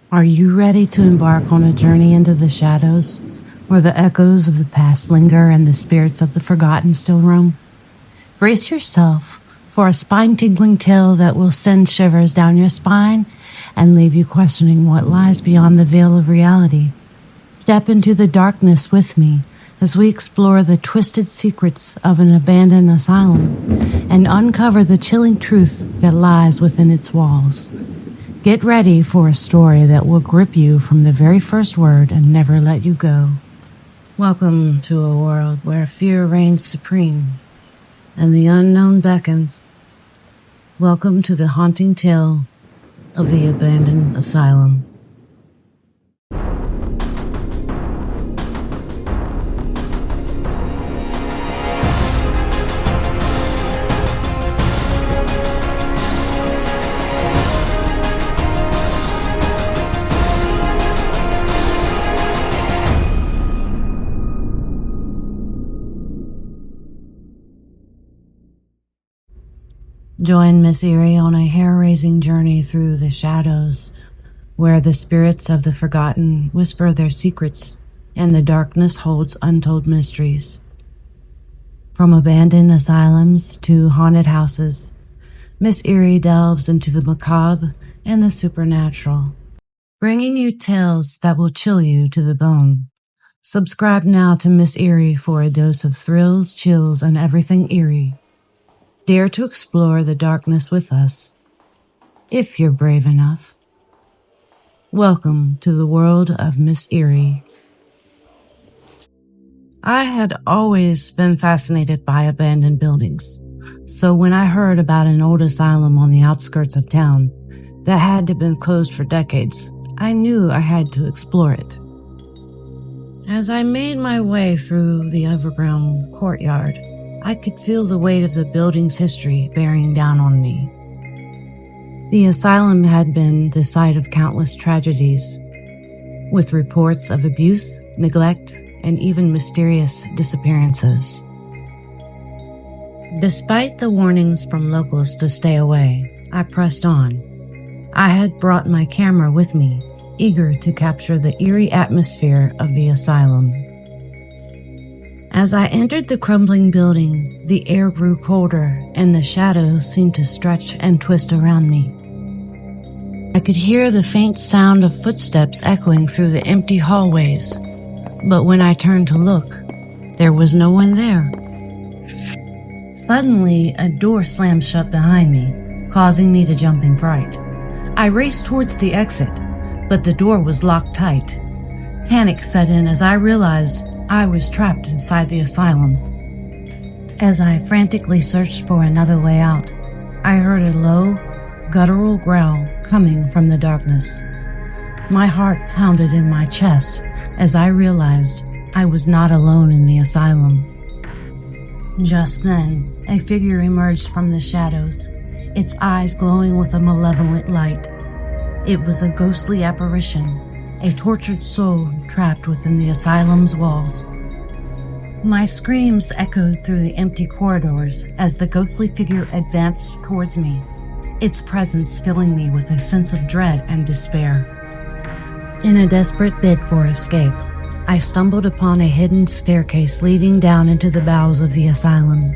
Are you ready to embark on a journey into the shadows, where the echoes of the past linger and the spirits of the forgotten still roam? Brace yourself for a spine-tingling tale that will send shivers down your spine and leave you questioning what lies beyond the veil of reality. Step into the darkness with me as we explore the twisted secrets of an abandoned asylum and uncover the chilling truth that lies within its walls. Get ready for a story that will grip you from the very first word and never let you go. Welcome to a world where fear reigns supreme and the unknown beckons. Welcome to the haunting tale of the abandoned asylum. Join Miss Eerie on a hair-raising journey through the shadows, where the spirits of the forgotten whisper their secrets and the darkness holds untold mysteries. From abandoned asylums to haunted houses, Miss Eerie delves into the macabre and the supernatural, bringing you tales that will chill you to the bone. Subscribe now to Miss Eerie for a dose of thrills, chills, and everything eerie. Dare to explore the darkness with us, if you're brave enough. Welcome to the world of Miss Eerie. I had always been fascinated by abandoned buildings, so when I heard about an old asylum on the outskirts of town that had been closed for decades, I knew I had to explore it. As I made my way through the overgrown courtyard, I could feel the weight of the building's history bearing down on me. The asylum had been the site of countless tragedies, with reports of abuse, neglect, and even mysterious disappearances. Despite the warnings from locals to stay away, I pressed on. I had brought my camera with me, eager to capture the eerie atmosphere of the asylum. As I entered the crumbling building, the air grew colder and the shadows seemed to stretch and twist around me. I could hear the faint sound of footsteps echoing through the empty hallways, but when I turned to look, there was no one there. Suddenly, a door slammed shut behind me, causing me to jump in fright. I raced towards the exit, but the door was locked tight. Panic set in as I realized I was trapped inside the asylum. As I frantically searched for another way out, I heard a low, guttural growl coming from the darkness. My heart pounded in my chest as I realized I was not alone in the asylum. Just then, a figure emerged from the shadows, its eyes glowing with a malevolent light. It was a ghostly apparition, a tortured soul trapped within the asylum's walls. My screams echoed through the empty corridors as the ghostly figure advanced towards me, its presence filling me with a sense of dread and despair. In a desperate bid for escape, I stumbled upon a hidden staircase leading down into the bowels of the asylum.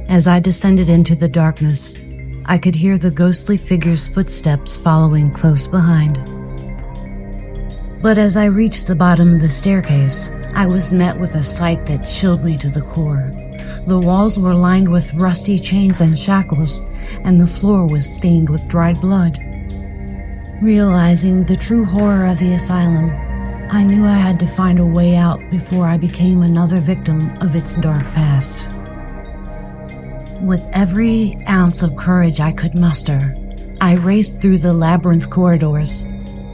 As I descended into the darkness, I could hear the ghostly figure's footsteps following close behind. But as I reached the bottom of the staircase, I was met with a sight that chilled me to the core. The walls were lined with rusty chains and shackles, and the floor was stained with dried blood. Realizing the true horror of the asylum, I knew I had to find a way out before I became another victim of its dark past. With every ounce of courage I could muster, I raced through the labyrinth corridors,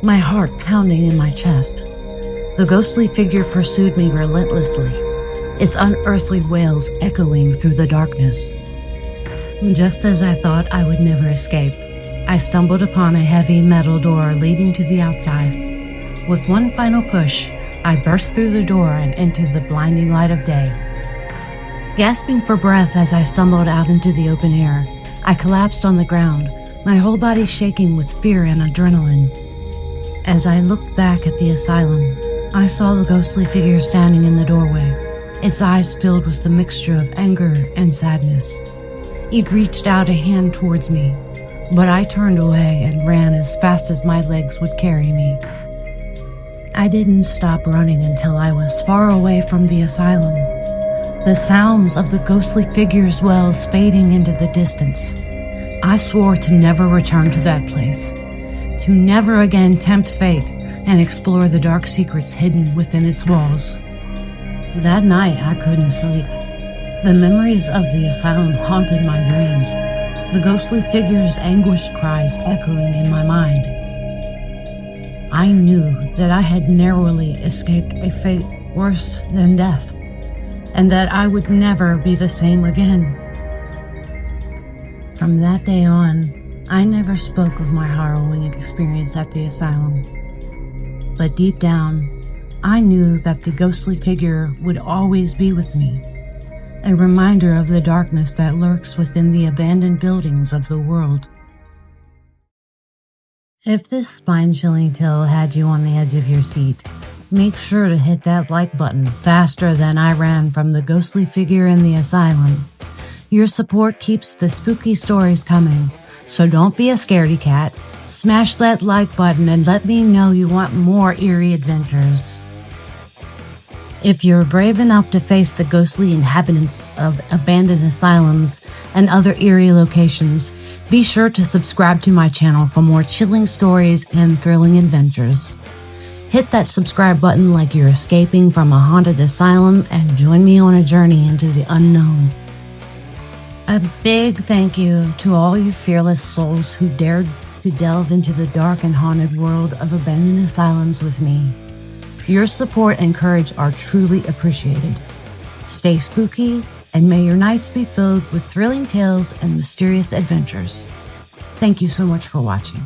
my heart pounding in my chest. The ghostly figure pursued me relentlessly, its unearthly wails echoing through the darkness. Just as I thought I would never escape, I stumbled upon a heavy metal door leading to the outside. With one final push, I burst through the door and into the blinding light of day. Gasping for breath as I stumbled out into the open air, I collapsed on the ground, my whole body shaking with fear and adrenaline. As I looked back at the asylum, I saw the ghostly figure standing in the doorway, its eyes filled with a mixture of anger and sadness. It reached out a hand towards me, but I turned away and ran as fast as my legs would carry me. I didn't stop running until I was far away from the asylum, the sounds of the ghostly figure's wells fading into the distance. I swore to never return to that place, to never again tempt fate and explore the dark secrets hidden within its walls. That night, I couldn't sleep. The memories of the asylum haunted my dreams, the ghostly figure's anguished cries echoing in my mind. I knew that I had narrowly escaped a fate worse than death, and that I would never be the same again. From that day on, I never spoke of my harrowing experience at the asylum. But deep down, I knew that the ghostly figure would always be with me, a reminder of the darkness that lurks within the abandoned buildings of the world. If this spine-chilling tale had you on the edge of your seat, make sure to hit that like button faster than I ran from the ghostly figure in the asylum. Your support keeps the spooky stories coming, so don't be a scaredy cat. Smash that like button and let me know you want more eerie adventures. If you're brave enough to face the ghostly inhabitants of abandoned asylums and other eerie locations, be sure to subscribe to my channel for more chilling stories and thrilling adventures. Hit that subscribe button like you're escaping from a haunted asylum and join me on a journey into the unknown. A big thank you to all you fearless souls who dared to delve into the dark and haunted world of abandoned asylums with me. Your support and courage are truly appreciated. Stay spooky, and may your nights be filled with thrilling tales and mysterious adventures. Thank you so much for watching.